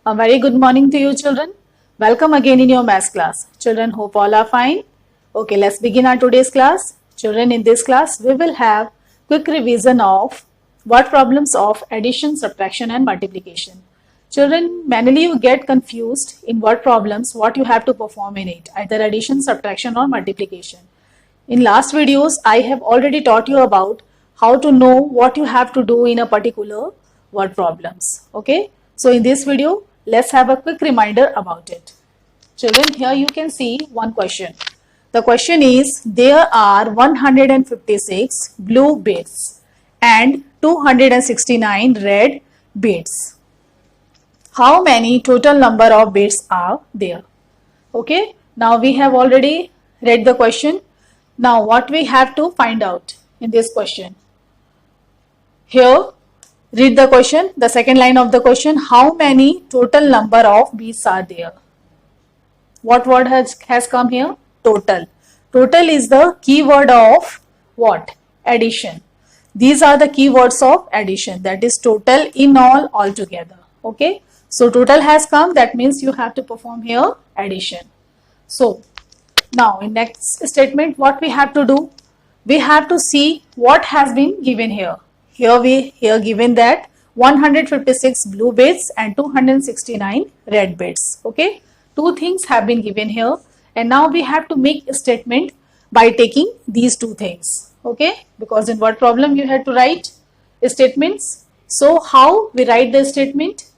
A very good morning to you children. Welcome again in your maths class. Children, hope all are fine. Okay, let's begin our today's class. Children, in this class we will have quick revision of word problems of addition, subtraction and multiplication. Children, mainly you get confused in word problems what you have to perform in it, either addition, subtraction or multiplication. In last videos I have already taught you about how to know what you have to do in a particular word problems. Okay, so in this video let's have a quick reminder about it. Children, here you can see one question. The question is, there are 156 blue beads and 269 red beads. How many total number of beads are there? Okay, now we have already read the question. Now what we have to find out in this question? Here, read the question, the second line of the question. How many total number of beads are there? What word has come here? Total. Total is the keyword of what? Addition. These are the keywords of addition, that is total, in all, altogether. Okay. So total has come, that means you have to perform here addition. So now in next statement what we have to do? We have to see what has been given here. Here given that 156 blue beads and 269 red beads. Okay, two things have been given here, and now we have to make a statement by taking these two things. Okay, because in word problem you have to write statements. So how we write the statement?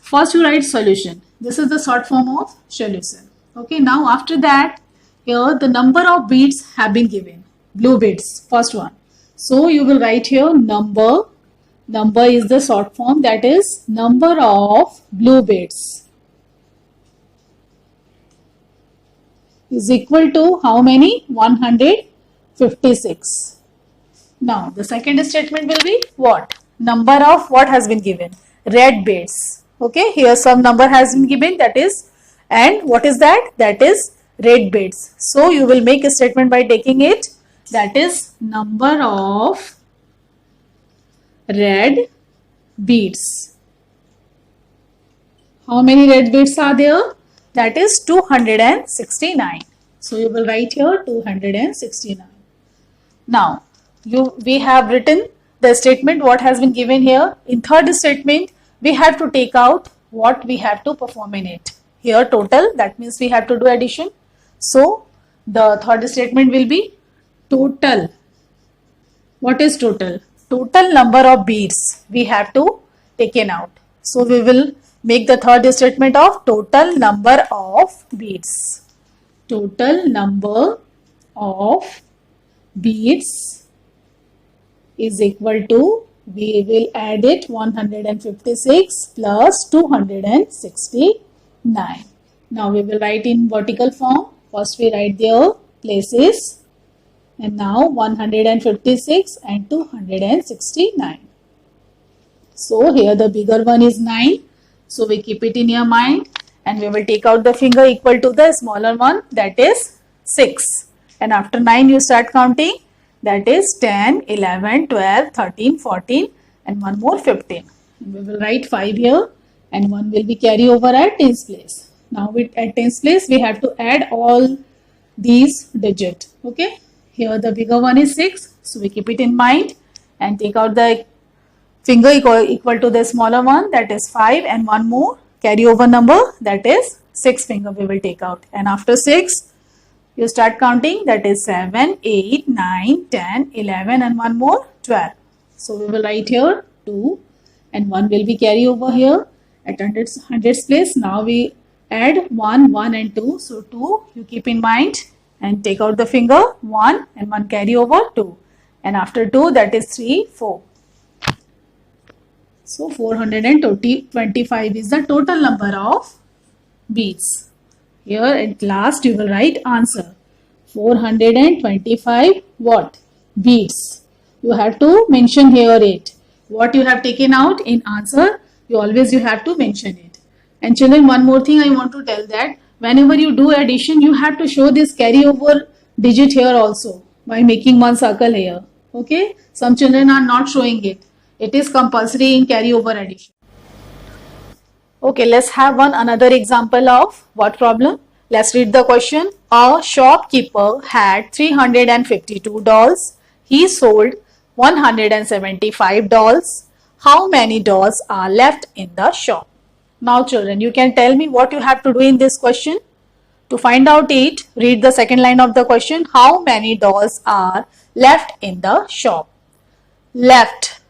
First you write solution. This is the short form of solution. Okay, now after that here the number of beads have been given. Blue beads, first one. So you will write here number. Number is the short form, that is number of blue beads is equal to how many? 156. Now the second statement will be what? Number of what has been given? Red beads. Okay, here some number has been given, that is, and what is that? That is red beads. So you will make a statement by taking it, that is number of red beads. How many red beads are there? That is 269. So you will write here 269. Now we have written the statement what has been given here. In third statement we have to take out what we have to perform in it. Here total, that means we have to do addition. So the third statement will be total. What is total? Total number of beads we have to taken out. So we will make the third statement of total number of beads. Total number of beads is equal to, we will add it, 156 plus 269. Now we will write in vertical form. First we write their places. And now 156 and 269. So here the bigger one is 9. So we keep it in your mind and we will take out the finger equal to the smaller one, that is 6. And after 9 you start counting, that is 10, 11, 12, 13, 14 and one more 15. And we will write 5 here and 1 will be carry over at tens place. Now at tens place we have to add all these digits. Okay. Here the bigger one is 6, so we keep it in mind and take out the finger equal to the smaller one, that is 5, and one more carryover number, that is 6 finger we will take out. And after 6 you start counting, that is 7, 8, 9, 10, 11 and one more 12. So we will write here 2 and 1 will be carry over here at hundreds place. Now we add 1, 1 and 2, so 2 you keep in mind and take out the finger, 1 and 1 carry over 2, and after 2 that is 3, 4. So 425 is the total number of beads. Here at last you will write answer. 425 what? Beads. You have to mention here it. What you have taken out in answer, you have to mention it. And children, one more thing I want to tell, that whenever you do addition, you have to show this carryover digit here also by making one circle here. Okay. Some children are not showing it. It is compulsory in carryover addition. Okay, let's have one another example of what problem. Let's read the question. A shopkeeper had 352 dolls. He sold 175 dolls. How many dolls are left in the shop? Now children, you can tell me what you have to do in this question. To find out it, read the second line of the question. How many dolls are left in the shop? Left.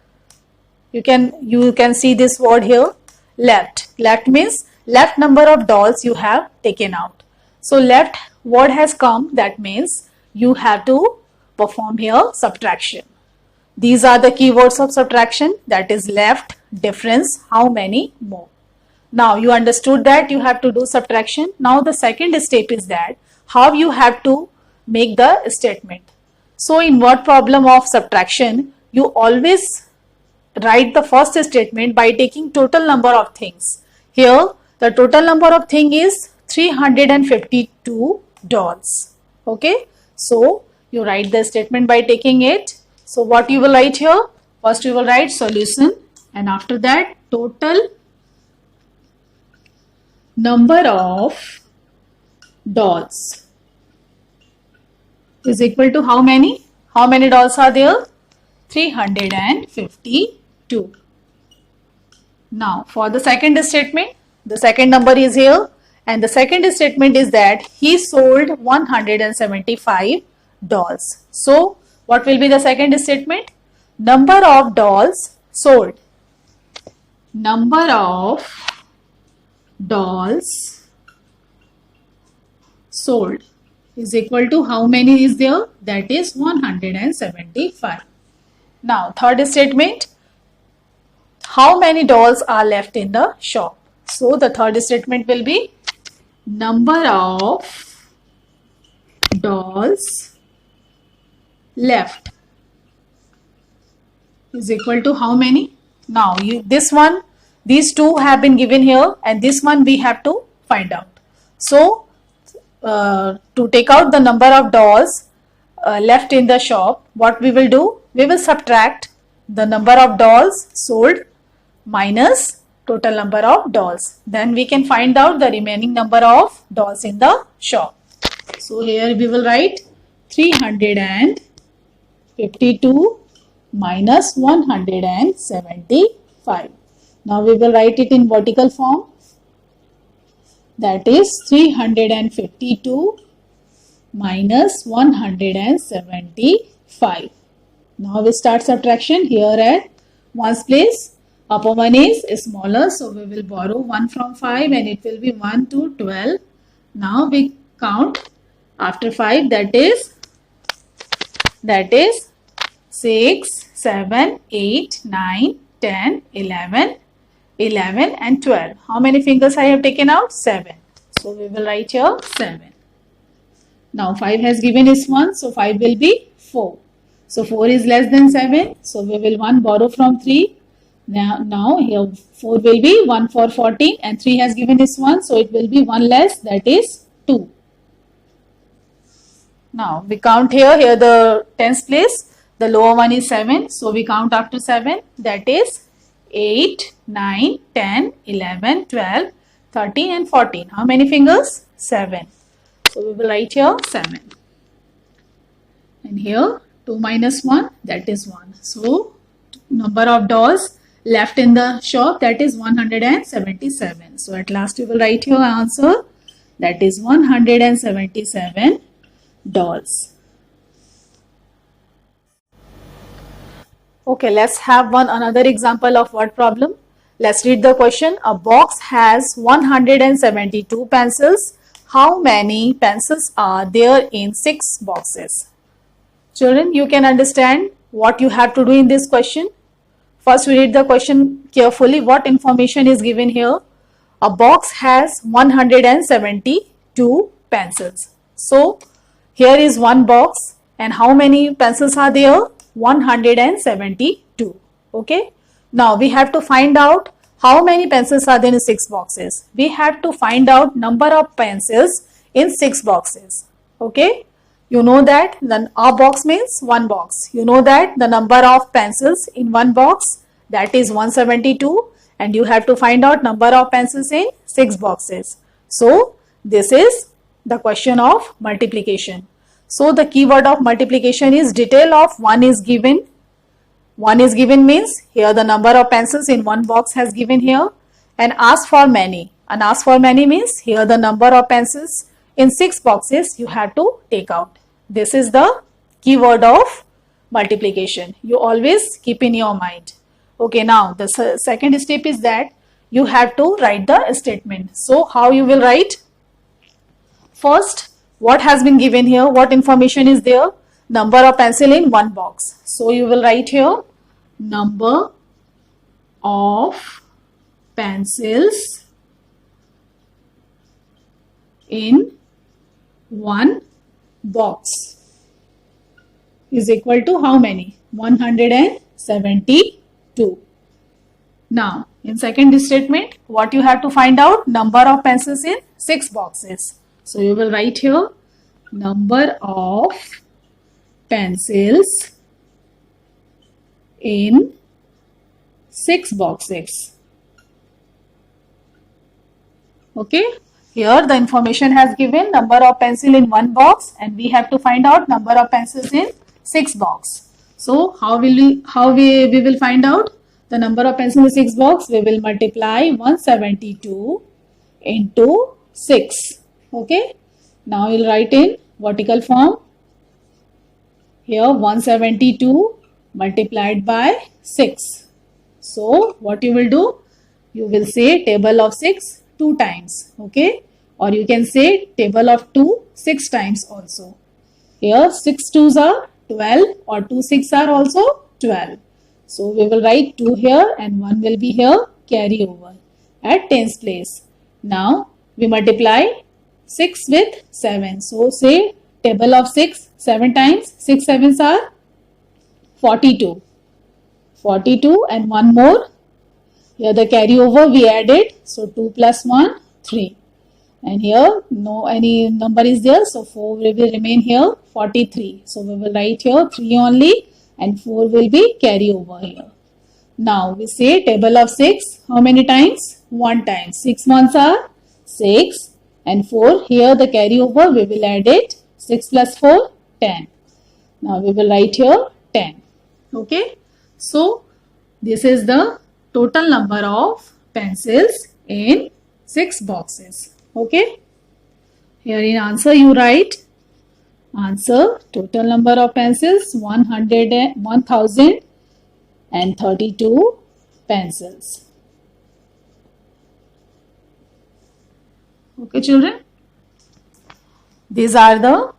You can see this word here. Left means left number of dolls you have taken out. So left word has come, that means you have to perform here subtraction. These are the keywords of subtraction, that is left, difference, how many, more. Now you understood that you have to do subtraction. Now the second step is that how you have to make the statement. So in word problem of subtraction, you always write the first statement by taking total number of things. Here the total number of thing is 352 dolls. Okay, so you write the statement by taking it. So what you will write here? First you will write solution, and after that total number of dolls is equal to how many? How many dolls are there? 352. Now for the second statement, the second number is here, and the second statement is that he sold 175 dolls. So what will be the second statement? Number of dolls sold. Number of dolls sold is equal to how many is there? That is 175. Now third statement, how many dolls are left in the shop? So the third statement will be number of dolls left is equal to how many? Now these two have been given here, and this one we have to find out. So to take out the number of dolls left in the shop, what we will do? We will subtract the number of dolls sold minus total number of dolls. Then we can find out the remaining number of dolls in the shop. So here we will write 352 minus 175. Now we will write it in vertical form. That is 352 minus 175. Now we start subtraction. Here at ones place, upper one is smaller, so we will borrow 1 from 5 and it will be 1 to 12. Now we count after 5, that is 6, 7, 8, 9, 10, 11 and 12. How many fingers I have taken out? 7. So we will write here 7. Now 5 has given is 1, so 5 will be 4. So 4 is less than 7, so we will 1 borrow from 3. Now here 4 will be 1 for 14, and 3 has given is 1, so it will be 1 less, that is 2. Now we count here the tens place, the lower one is 7, so we count after 7, that is 8, 9, 10, 11, 12, 13 and 14. How many fingers? 7. So we will write here 7. And here 2 minus 1, that is 1. So number of dolls left in the shop, that is 177. So at last we will write your answer, that is 177 dolls. Okay, let's have one another example of word problem. Let's read the question. A box has 172 pencils. How many pencils are there in 6 boxes? Children, you can understand what you have to do in this question. First, we read the question carefully. What information is given here? A box has 172 pencils. So, here is one box, and how many pencils are there? 172. Okay. Now, we have to find out how many pencils are there in 6 boxes. We have to find out number of pencils in 6 boxes. Okay. You know that a box means one box. You know that the number of pencils in one box, that is 172, and you have to find out number of pencils in 6 boxes. So this is the question of multiplication. So the keyword of multiplication is detail of 1 is given. 1 is given means here the number of pencils in one box has given here, and ask for many. And ask for many means here the number of pencils in 6 boxes you have to take out. This is the keyword of multiplication. You always keep in your mind. Okay, now the second step is that you have to write the statement. So how you will write? First, what has been given here? What information is there? Number of pencil in one box. So you will write here number of pencils in one box is equal to how many? 172. Now, in second statement, what you have to find out? Number of pencils in 6 boxes. So you will write here number of pencils in 6 boxes. Okay, here the information has given number of pencil in one box, and we have to find out number of pencils in 6 box. So how we will find out the number of pencils in 6 box? We will multiply 172 into 6. Okay, now we'll write in vertical form. Here 172 multiplied by 6. So what you will do? You will say table of 6 2 times. Okay, or you can say table of 2 6 times also. Here 6 2s are 12, or 2 6 are also 12. So we will write 2 here and 1 will be here, carry over at tens place. Now we multiply 6 with 7. So say table of 6 7 times. 6 7s are 42. 42 and 1 more. Here the carry over we added. So 2 plus 1 3. And here no any number is there. So 4 will remain here 43. So we will write here 3 only and 4 will be carry over here. Now we say table of 6 how many times? 1 time. 6 ones are 6 and 4. Here the carry over we will add it. 6 plus 4 10. Now we will write here 10. Okay. So this is the total number of pencils in 6 boxes. Okay. Here in answer you write answer total number of pencils 1032 pencils. Okay children. These are the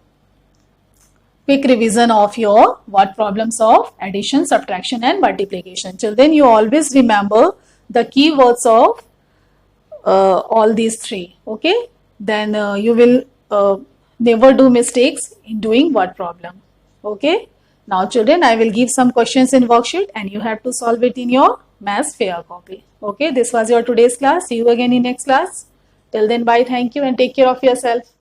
quick revision of your word problems of addition, subtraction and multiplication. Children, you always remember the keywords of all these 3. Okay, then you will never do mistakes in doing word problem. Okay, now children, I will give some questions in worksheet and you have to solve it in your maths fair copy. Okay, this was your today's class. See you again in next class. Till then, bye, thank you and take care of yourself.